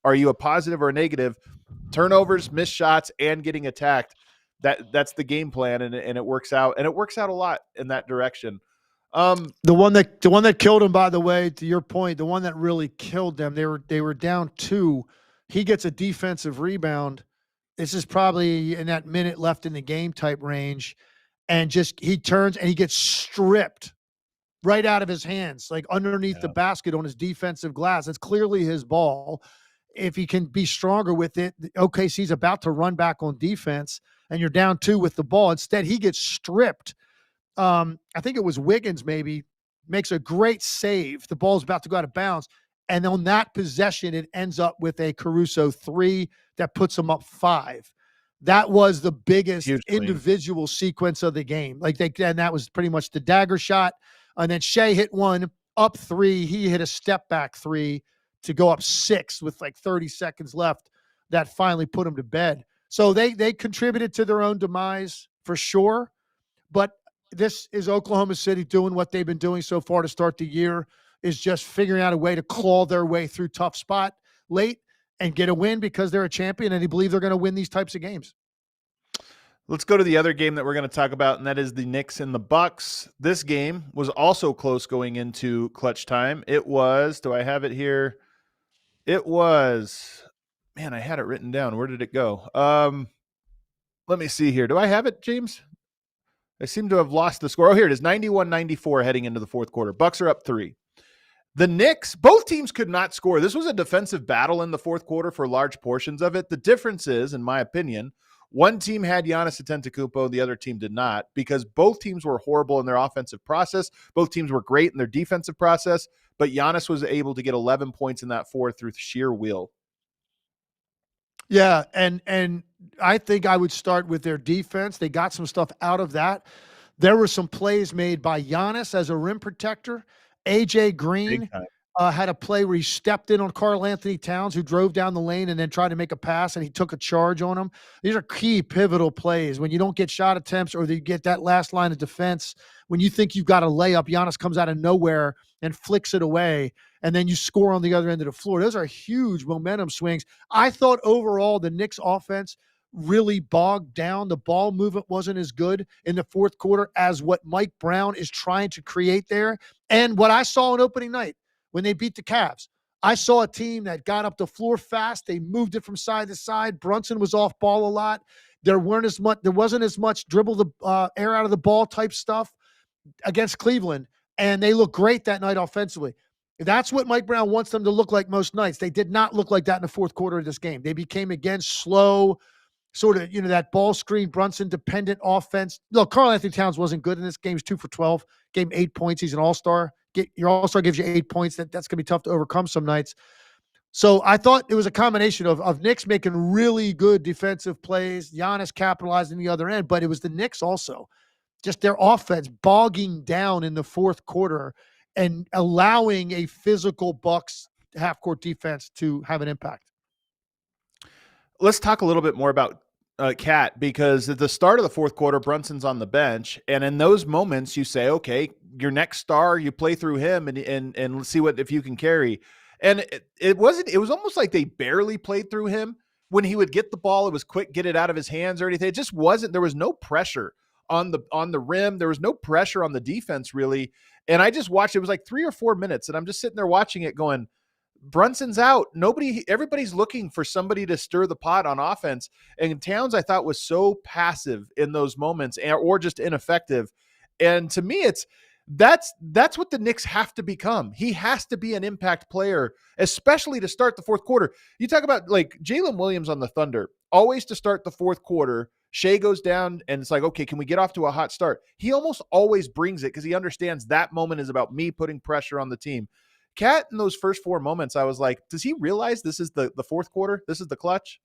are you a positive or a negative? Turnovers, missed shots, and getting attacked. That's the game plan, and it works out. And it works out a lot in that direction. The one that killed him, by the way, to your point, the one that really killed them, they were down 2. He gets a defensive rebound. This is probably in that minute left in the game type range. And just he turns and he gets stripped right out of his hands, like underneath the basket on his defensive glass. It's clearly his ball. If he can be stronger with it, OKC's about to run back on defense, and you're down 2 with the ball. Instead, he gets stripped. I think it was Wiggins maybe, makes a great save. The ball's about to go out of bounds. And on that possession, it ends up with a Caruso 3 that puts him up 5. That was the biggest individual sequence of the game. And that was pretty much the dagger shot. And then Shea hit 1 up 3. He hit a step back 3 to go up 6 with like 30 seconds left. That finally put him to bed. So they contributed to their own demise for sure. But this is Oklahoma City doing what they've been doing so far to start the year, is just figuring out a way to claw their way through tough spot late and get a win because they're a champion and they believe they're going to win these types of games. Let's go to the other game that we're going to talk about, and that is the Knicks and the Bucks. This game was also close going into clutch time. It was, do I have it here? It was, man, I had it written down. Where did it go? Let me see here. Do I have it, James? I seem to have lost the score. Oh, here it is, 91-94 heading into the fourth quarter. Bucks are up 3. The Knicks, both teams could not score. This was a defensive battle in the fourth quarter for large portions of it. The difference is, in my opinion, one team had Giannis Antetokounmpo, the other team did not, because both teams were horrible in their offensive process. Both teams were great in their defensive process, but Giannis was able to get 11 points in that fourth through sheer will. Yeah, and I think I would start with their defense. They got some stuff out of that. There were some plays made by Giannis as a rim protector. AJ Green had a play where he stepped in on Karl Anthony Towns, who drove down the lane and then tried to make a pass, and he took a charge on him. These are key pivotal plays. When you don't get shot attempts or you get that last line of defense, when you think you've got a layup, Giannis comes out of nowhere and flicks it away, and then you score on the other end of the floor. Those are huge momentum swings. I thought overall the Knicks offense really bogged down. The ball movement wasn't as good in the fourth quarter as what Mike Brown is trying to create there. And what I saw on opening night when they beat the Cavs, I saw a team that got up the floor fast. They moved it from side to side. Brunson was off ball a lot. There wasn't as much dribble the air out of the ball type stuff against Cleveland. And they looked great that night offensively. That's what Mike Brown wants them to look like most nights. They did not look like that in the fourth quarter of this game. They became, again, slow, sort of, that ball screen, Brunson-dependent offense. Look, Karl Anthony Towns wasn't good in this game. He was 2 for 12. Gave him 8 points. He's an all-star. Your all-star gives you 8 points. That's going to be tough to overcome some nights. So I thought it was a combination of Knicks making really good defensive plays, Giannis capitalizing the other end, but it was the Knicks also. Just their offense bogging down in the fourth quarter and allowing a physical Bucks half-court defense to have an impact. Let's talk a little bit more about Cat, because at the start of the fourth quarter, Brunson's on the bench, and in those moments, you say, okay, your next star, you play through him and let's see if you can carry. And it was almost like they barely played through him. When he would get the ball, it was quick, get it out of his hands or anything. It just wasn't. There was no pressure on the rim. There was no pressure on the defense really. And I just watched. It was like 3 or 4 minutes, and I'm just sitting there watching it, going, Brunson's out. Everybody's looking for somebody to stir the pot on offense. And Towns, I thought, was so passive in those moments or just ineffective. And to me, That's what the Knicks have to become. He has to be an impact player, especially to start the fourth quarter. You talk about like Jalen Williams on the Thunder, always to start the fourth quarter. Shea goes down and it's like, okay, can we get off to a hot start? He almost always brings it because he understands that moment is about me putting pressure on the team. Cat, in those first 4 moments, I was like, does he realize this is the fourth quarter? This is the clutch?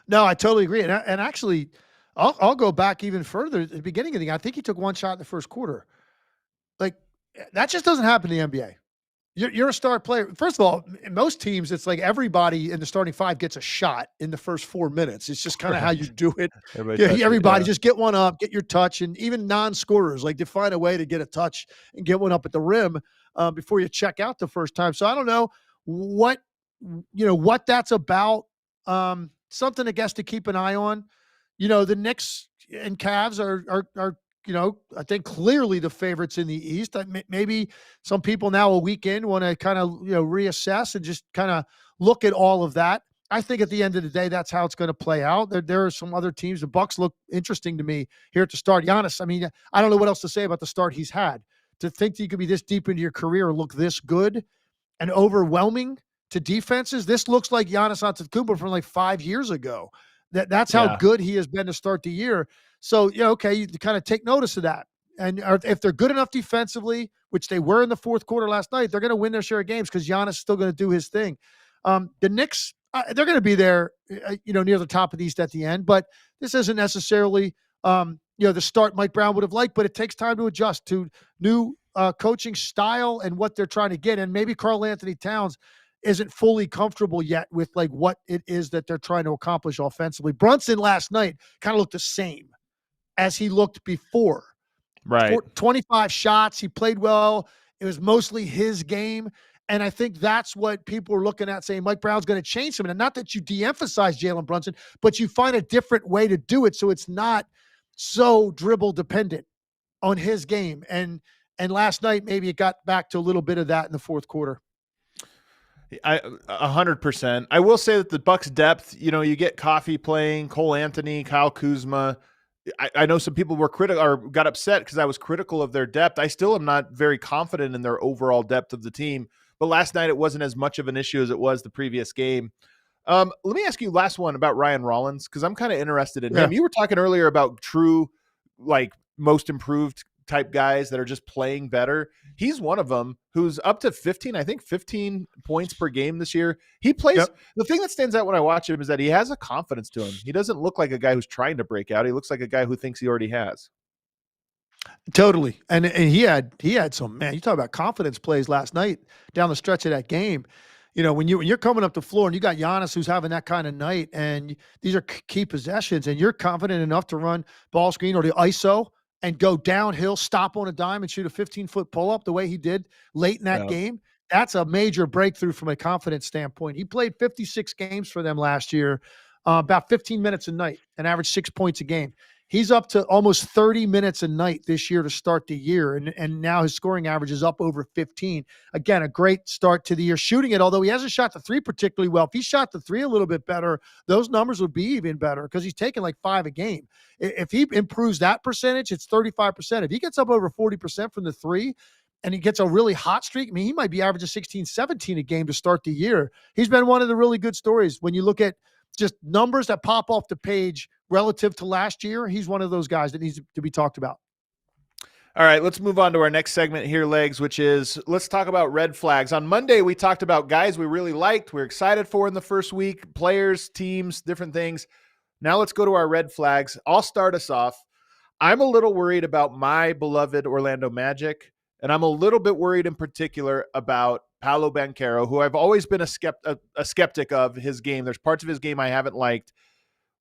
No, I totally agree. And actually, I'll go back even further at the beginning of the game. I think he took one shot in the first quarter. Like, that just doesn't happen in the NBA. You're a star player. First of all, in most teams, it's like everybody in the starting five gets a shot in the first 4 minutes. It's just kind of how you do it. Everybody just get one up, get your touch, and even non-scorers, like to find a way to get a touch and get one up at the rim before you check out the first time. So I don't know what that's about. Something I guess to keep an eye on. The Knicks and Cavs are I think clearly the favorites in the East. Maybe some people now a weekend want to kind of, reassess and just kind of look at all of that. I think at the end of the day, that's how it's going to play out. There are some other teams. The Bucks look interesting to me here at the start. Giannis, I mean, I don't know what else to say about the start he's had. To think that you could be this deep into your career and look this good and overwhelming to defenses, this looks like Giannis Antetokounmpo from like 5 years ago. That's how good he has been to start the year. So, okay, you kind of take notice of that. And if they're good enough defensively, which they were in the fourth quarter last night, they're going to win their share of games because Giannis is still going to do his thing. The Knicks, they're going to be there, near the top of the East at the end. But this isn't necessarily, the start Mike Brown would have liked, but it takes time to adjust to new coaching style and what they're trying to get. And maybe Karl Anthony Towns isn't fully comfortable yet with like what it is that they're trying to accomplish offensively. Brunson last night kind of looked the same as he looked before. Right. 25 shots. He played well. It was mostly his game. And I think that's what people are looking at saying Mike Brown's going to change something. And not that you de-emphasize Jalen Brunson, but you find a different way to do it so it's not so dribble dependent on his game. And last night, maybe it got back to a little bit of that in the fourth quarter. 100%. I will say that the Bucks depth, you get Coffey playing, Cole Anthony, Kyle Kuzma. I know some people were critical or got upset because I was critical of their depth. I still am not very confident in their overall depth of the team. But last night it wasn't as much of an issue as it was the previous game. Let me ask you last one about Ryan Rollins because I'm kind of interested in him. You were talking earlier about true, like most improved type guys that are just playing better. He's one of them who's up to 15 points per game this year. He plays. The thing that stands out when I watch him is that he has a confidence to him. He doesn't look like a guy who's trying to break out. He looks like a guy who thinks he already has. Totally. And he had some, man, you talk about confidence plays last night down the stretch of that game. When you're coming up the floor and you got Giannis who's having that kind of night and these are key possessions and you're confident enough to run ball screen or the ISO and go downhill, stop on a dime and shoot a 15-foot pull-up the way he did late in that game, that's a major breakthrough from a confidence standpoint. He played 56 games for them last year, about 15 minutes a night and averaged 6 points a game. He's up to almost 30 minutes a night this year to start the year, and now his scoring average is up over 15. Again, a great start to the year shooting it, although he hasn't shot the three particularly well. If he shot the three a little bit better, those numbers would be even better because he's taking like 5 a game. If he improves that percentage, it's 35%. If he gets up over 40% from the three and he gets a really hot streak, I mean, he might be averaging 16, 17 a game to start the year. He's been one of the really good stories when you look at just numbers that pop off the page relative to last year. He's one of those guys that needs to be talked about. All right, let's move on to our next segment here, Legs, which is let's talk about red flags. On Monday, we talked about guys we really liked, we're excited for in the first week, players, teams, different things. Now let's go to our red flags. I'll start us off. I'm a little worried about my beloved Orlando Magic, and I'm a little bit worried in particular about Paolo Banchero, who I've always been a skeptic of his game. There's parts of his game I haven't liked.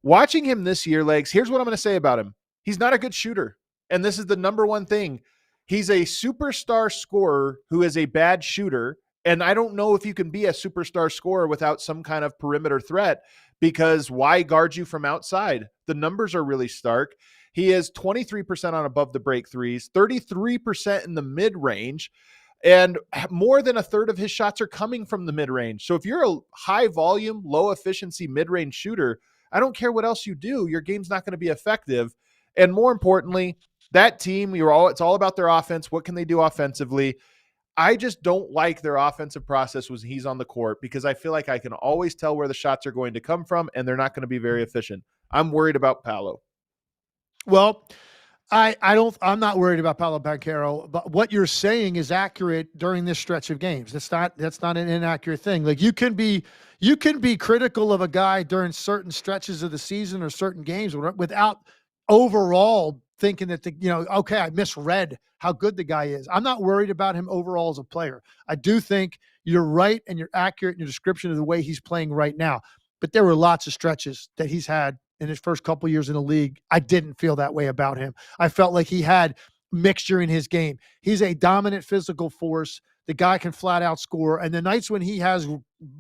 Watching him this year, Legs, here's what I'm going to say about him. He's not a good shooter. And this is the number one thing. He's a superstar scorer who is a bad shooter. And I don't know if you can be a superstar scorer without some kind of perimeter threat, because why guard you from outside? The numbers are really stark. He is 23% on above the break threes, 33% in the mid-range, and more than a third of his shots are coming from the mid-range. So if you're a high volume, low efficiency mid-range shooter, I don't care what else you do, your game's not going to be effective. And more importantly, that team, it's all about their offense. What can they do offensively? I just don't like their offensive process when he's on the court, because I feel like I can always tell where the shots are going to come from, and they're not going to be very efficient. I'm worried about Paolo. Well, I'm not worried about Paolo Banchero, but what you're saying is accurate during this stretch of games. That's not an inaccurate thing. Like you can be critical of a guy during certain stretches of the season or certain games without overall thinking that okay, I misread how good the guy is. I'm not worried about him overall as a player. I do think you're right and you're accurate in your description of the way he's playing right now. But there were lots of stretches that he's had in his first couple years in the league. I didn't feel that way about him. I felt like he had mixture in his game. He's a dominant physical force. The guy can flat out score. And the nights when he has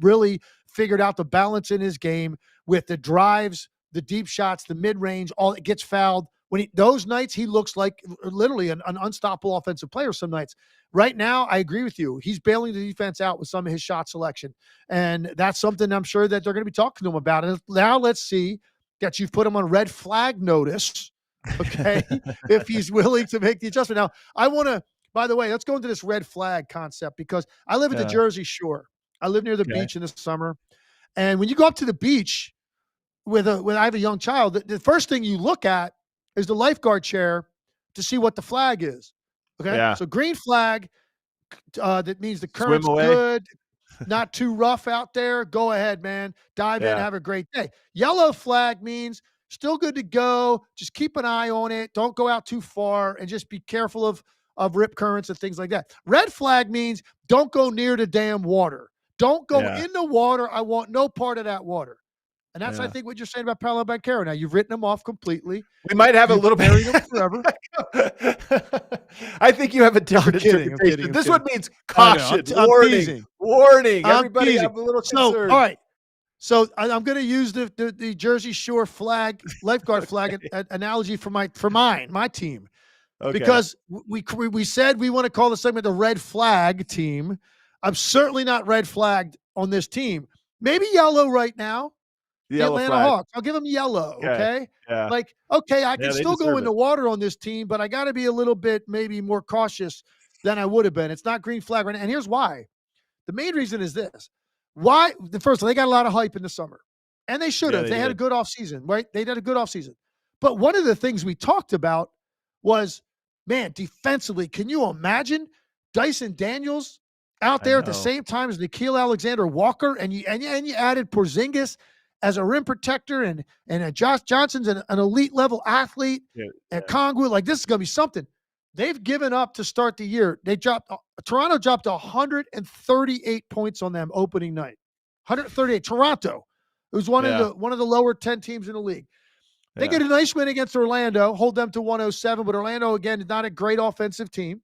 really figured out the balance in his game with the drives, the deep shots, the mid-range, all it gets fouled. Those nights, he looks like literally an unstoppable offensive player some nights. Right now, I agree with you. He's bailing the defense out with some of his shot selection. And that's something I'm sure that they're going to be talking to him about. And now let's see that you've put him on red flag notice, okay, if he's willing to make the adjustment. Now, I want to, by the way, let's go into this red flag concept, because I live at the Jersey Shore. I live near the beach in the summer. And when you go up to the beach when I have a young child, the first thing you look at is the lifeguard chair to see what the flag is. Okay. Yeah. So green flag, that means the current's good, not too rough out there. Go ahead, man. Dive in, have a great day. Yellow flag means still good to go. Just keep an eye on it. Don't go out too far, and just be careful of rip currents and things like that. Red flag means don't go near the damn water. Don't go in the water. I want no part of that water. And that's, I think, what you're saying about Paolo Banchero. Now, you've written him off completely. We might have a little bit. Buried him forever. I think you have a different interpretation. This one means caution, warning. Everybody, I'm a little concerned. All right. So I'm going to use the Jersey Shore flag, lifeguard flag analogy for my team. Okay. Because we said we want to call the segment the red flag team. I'm certainly not red flagged on this team. Maybe yellow right now. The Atlanta Hawks. I'll give them yellow. Okay. Yeah. Like, okay, I can still go in the water on this team, but I got to be a little bit maybe more cautious than I would have been. It's not green flag right now. And here's why. The main reason is this. Why? First of all, they got a lot of hype in the summer, and they should have. They had a good offseason, right? They did a good offseason. But one of the things we talked about was, man, defensively, can you imagine Dyson Daniels out there at the same time as Nickeil Alexander-Walker, and you added Porzingis as a rim protector, and Josh Johnson's an elite level athlete, and Kongwu, like, this is going to be something. They've given up to start the year. Toronto dropped 138 points on them opening night. 138. Toronto. It was one of the lower 10 teams in the league. They get a nice win against Orlando, hold them to 107, but Orlando, again, is not a great offensive team.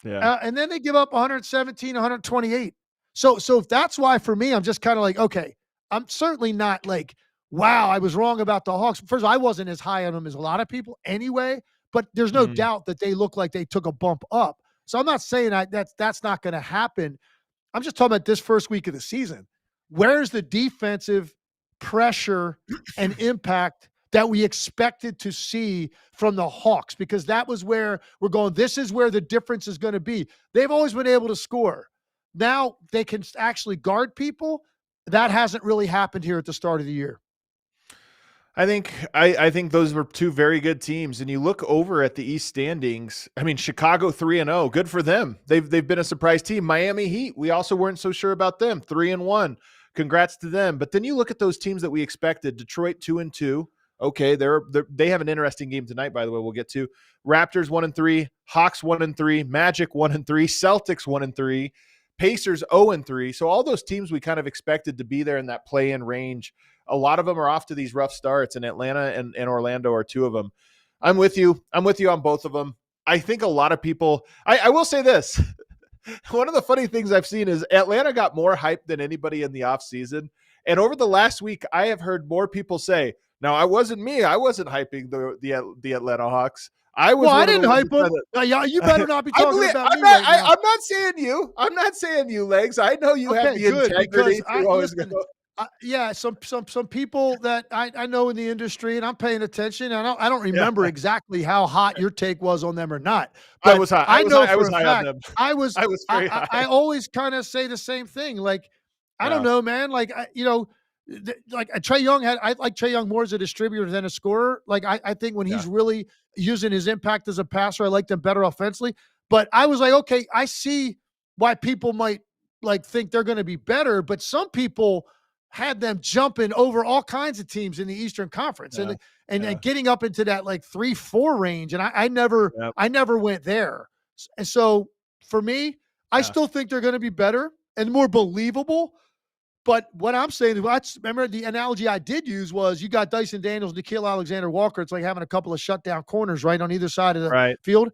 And then they give up 117, 128. So if that's why, for me, I'm just kind of like, okay, I'm certainly not like, wow, I was wrong about the Hawks. First of all, I wasn't as high on them as a lot of people anyway, but there's no doubt that they look like they took a bump up. So I'm not saying that's not going to happen. I'm just talking about this first week of the season. Where's the defensive pressure and impact that we expected to see from the Hawks? Because that was where we're going. This is where the difference is going to be. They've always been able to score. Now they can actually guard people. That hasn't really happened here at the start of the year. I think those were two very good teams. And you look over at the East standings. I mean, Chicago 3-0, good for them. They've been a surprise team. Miami Heat, we also weren't so sure about them. 3-1, congrats to them. But then you look at those teams that we expected. Detroit 2-2. Okay, they have an interesting game tonight. By the way, we'll get to Raptors 1-3, Hawks 1-3, Magic 1-3, Celtics 1-3. Pacers 0-3. So all those teams we kind of expected to be there in that play-in range. A lot of them are off to these rough starts, and Atlanta and Orlando are two of them. I'm with you on both of them. I think a lot of people, I will say this. One of the funny things I've seen is Atlanta got more hype than anybody in the offseason. And over the last week, I have heard more people say, now, I wasn't hyping the Atlanta Hawks. I didn't hype them. You better not be talking about me right now. I'm not saying you. I'm not saying you, Legs. I know you have the integrity. Yeah, some people that I know in the industry, and I'm paying attention. I don't Yeah, remember exactly how hot your take was on them or not, I but was high. I I was know high. I for was a high on fact them. I was I was very high. I always kind of say the same thing. Like, I don't Yeah, know, man. Like, like Trey Young I like Trey Young more as a distributor than a scorer. Like, I think when yeah, he's really using his impact as a passer, I like them better offensively. But I was like, okay, I see why people might like think they're going to be better, but some people had them jumping over all kinds of teams in the Eastern Conference yeah, and then yeah, getting up into that like 3-4 range. And yeah, I never went there. And so for me, I yeah. still think they're going to be better and more believable. But what I'm saying is, remember the analogy I did use was you got Dyson Daniels, Nikhil Alexander Walker. It's like having a couple of shutdown corners right on either side of the Right. field.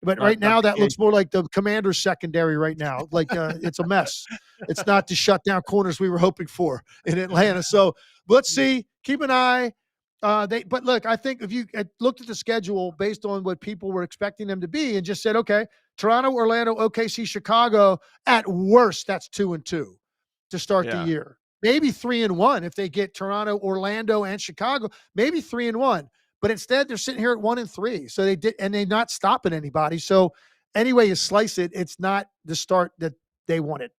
But right Not now, the that case. looks more like the Commanders secondary right now. Like, it's a mess. It's not the shutdown corners we were hoping for in Atlanta. So let's see. Keep an eye. But look, I think if you looked at the schedule based on what people were expecting them to be, and just said, okay, Toronto, Orlando, OKC, Chicago, at worst, that's 2-2 to start the Yeah. year. Maybe 3-1 if they get Toronto, Orlando, and Chicago. Maybe 3-1. But instead, they're sitting here at 1-3. So they're not stopping anybody. So anyway you slice it, it's not the start that they wanted.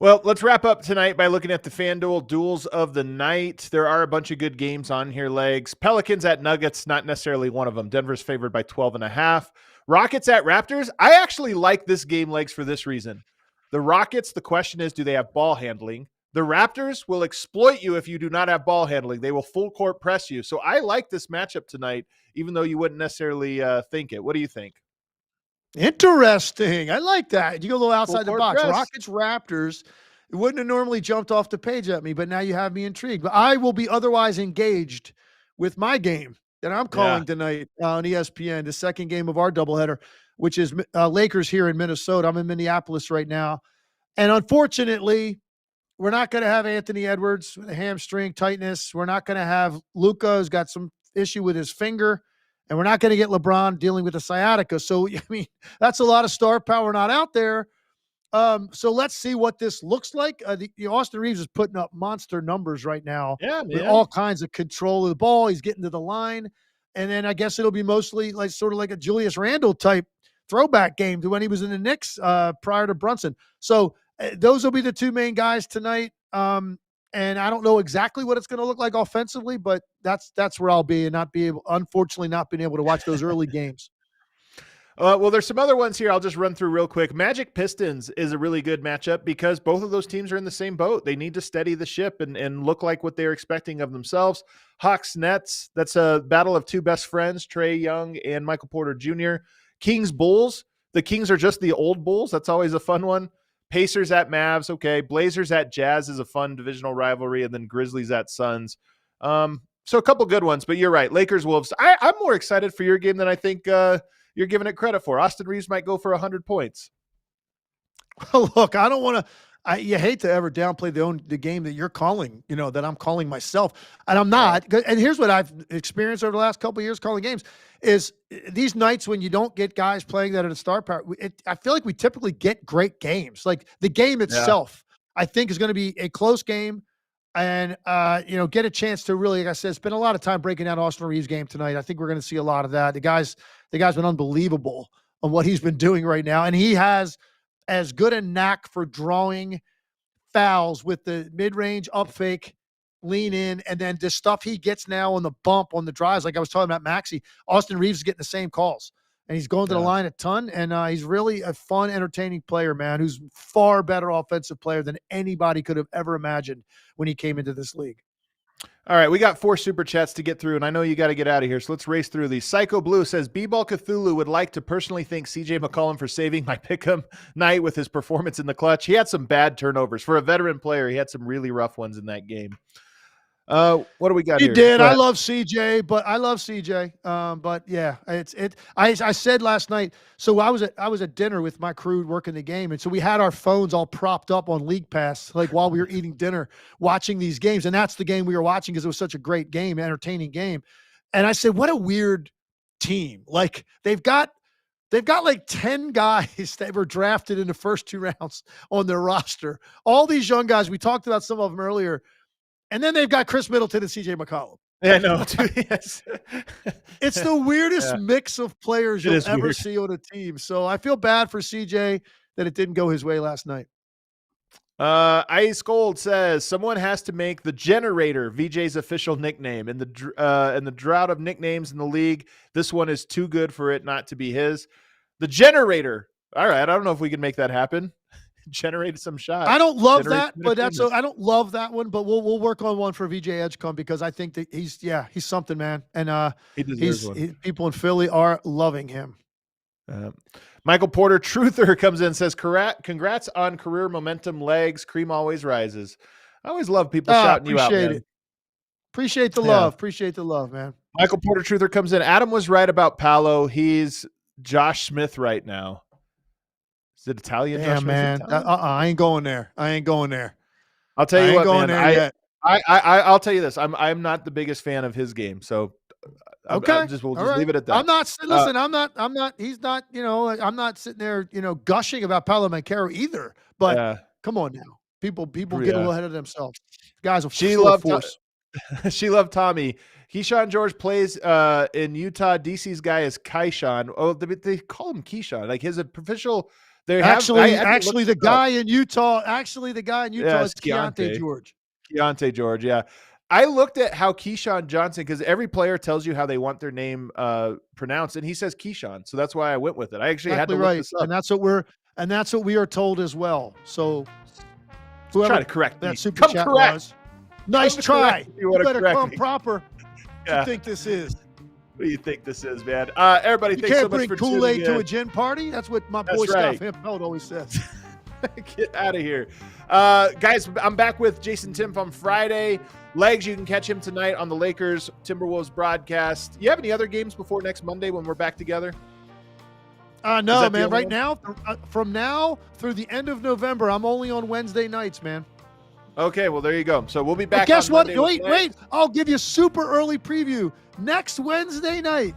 Well, let's wrap up tonight by looking at the FanDuel duels of the night. There are a bunch of good games on here, legs. Pelicans at Nuggets, not necessarily one of them. Denver's favored by 12.5. Rockets at Raptors. I actually like this game, legs, for this reason. The Rockets, the question is, do they have ball handling? The Raptors will exploit you if you do not have ball handling. They will full court press you. So I like this matchup tonight, even though you wouldn't necessarily think it. What do you think? Interesting. I like that. You go a little Full outside the court box. press. Rockets, Raptors. It wouldn't have normally jumped off the page at me, but now you have me intrigued. But I will be otherwise engaged with my game that I'm Yeah. calling tonight on ESPN, the second game of our doubleheader, which is Lakers here in Minnesota. I'm in Minneapolis right now. And unfortunately, we're not going to have Anthony Edwards with a hamstring tightness. We're not going to have Luka, who's got some issue with his finger. And we're not going to get LeBron dealing with a sciatica. So, I mean, that's a lot of star power not out there. So let's see what this looks like. The Austin Reeves is putting up monster numbers right now Yeah, with man. all kinds of control of the ball. He's getting to the line. And then I guess it'll be mostly like sort of like a Julius Randle type throwback game to when he was in the Knicks prior to Brunson. So those will be the two main guys tonight. And I don't know exactly what it's going to look like offensively, but that's where I'll be and unfortunately, not being able to watch those early games. Well, there's some other ones here I'll just run through real quick. Magic Pistons is a really good matchup because both of those teams are in the same boat. They need to steady the ship and look like what they're expecting of themselves. Hawks Nets, that's a battle of two best friends, Trey Young and Michael Porter Jr. Kings Bulls, the Kings are just the old Bulls. That's always a fun one. Pacers at Mavs, okay. Blazers at Jazz is a fun divisional rivalry, and then Grizzlies at Suns. So a couple good ones, but you're right. Lakers, Wolves. I'm more excited for your game than I think you're giving it credit for. Austin Reeves might go for 100 points. Well, look, I don't want to. You hate to ever downplay the game that you're calling, that I'm calling myself, and I'm not. And here's what I've experienced over the last couple of years calling games: is these nights when you don't get guys playing that are the star power. I feel like we typically get great games. Like the game itself, I think is going to be a close game, and get a chance to really, like I said, spend a lot of time breaking down Austin Reeves' game tonight. I think we're going to see a lot of that. The guy's been unbelievable on what he's been doing right now, and he has as good a knack for drawing fouls with the mid-range up fake, lean in, and then the stuff he gets now on the bump on the drives, like I was talking about Maxey. Austin Reeves is getting the same calls, and he's going to the line a ton, and he's really a fun, entertaining player, man, who's far better offensive player than anybody could have ever imagined when he came into this league. All right, we got 4 super chats to get through, and I know you got to get out of here, so let's race through these. Psycho Blue says, B-Ball Cthulhu would like to personally thank CJ McCollum for saving my pick'em night with his performance in the clutch. He had some bad turnovers. For a veteran player, he had some really rough ones in that game. What do we got here? He did. I love CJ. But yeah, I said last night. So I was at dinner with my crew working the game, and so we had our phones all propped up on League Pass, like while we were eating dinner, watching these games. And that's the game we were watching because it was such a great game, entertaining game. And I said, what a weird team. Like they've got They've got like 10 guys that were drafted in the first 2 rounds on their roster. All these young guys, we talked about some of them earlier. And then they've got Chris Middleton and CJ McCollum. Yeah, no, yes. It's the weirdest mix of players you'll ever weird. see on a team. So I feel bad for CJ that it didn't go his way last night. Ice Cold says someone has to make the Generator VJ's official nickname. In the drought of nicknames in the league, this one is too good for it not to be his. The Generator. All right, I don't know if we can make that happen. Generate some shots. I don't love that, but I don't love that one. But we'll work on one for VJ Edgecombe because I think that he's something, man, and he deserves one. People in Philly are loving him. Michael Porter Truther comes in and says, congrats on career momentum legs. Cream always rises. I always love people shouting you out, man. Appreciate the love. Appreciate the love, man. Michael Porter Truther comes in. Adam was right about Paolo. He's Josh Smith right now. Is it Italian? Damn, man. I ain't going there. I'll tell you what, man. I'll tell you this. I'm not the biggest fan of his game. So okay, we'll just leave it at that. I'm not. Listen, I'm not. He's not. I'm not sitting there, gushing about Paolo Banchero either. But come on now, people get a little ahead of themselves. Guys, she loved Tommy. Keyshawn George plays in Utah. DC's guy is Keyshawn. Oh, they call him Keyshawn. Like his official. Actually, the guy in Utah is Keontae George. Keontae George, yeah. I looked at how Keyshawn Johnson, because every player tells you how they want their name pronounced, and he says Keyshawn, so that's why I went with it. I actually had to look this up, and that's what we are told as well. So whoever try to correct that me. super chat was, nice try. You better come proper. You think this is? What do you think this is, man? Everybody, thanks so much for tuning in. You can't bring Kool-Aid to a gin party. That's what my boy Scott Hempelt always says. Get out of here. Guys, I'm back with Jason Timpf on Friday. Legs, you can catch him tonight on the Lakers Timberwolves broadcast. You have any other games before next Monday when we're back together? No, man. Right now, from now through the end of November, I'm only on Wednesday nights, man. Okay, well, there you go. So we'll be back. But guess what? Monday Wait. I'll give you a super early preview. Next Wednesday night,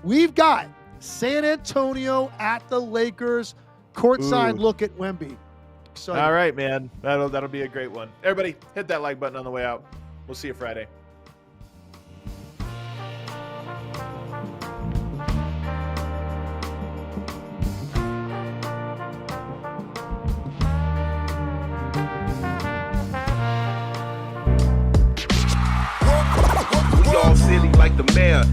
we've got San Antonio at the Lakers. Courtside look at Wemby. Excited. All right, man. That'll be a great one. Everybody, hit that like button on the way out. We'll see you Friday. All silly like the mayor.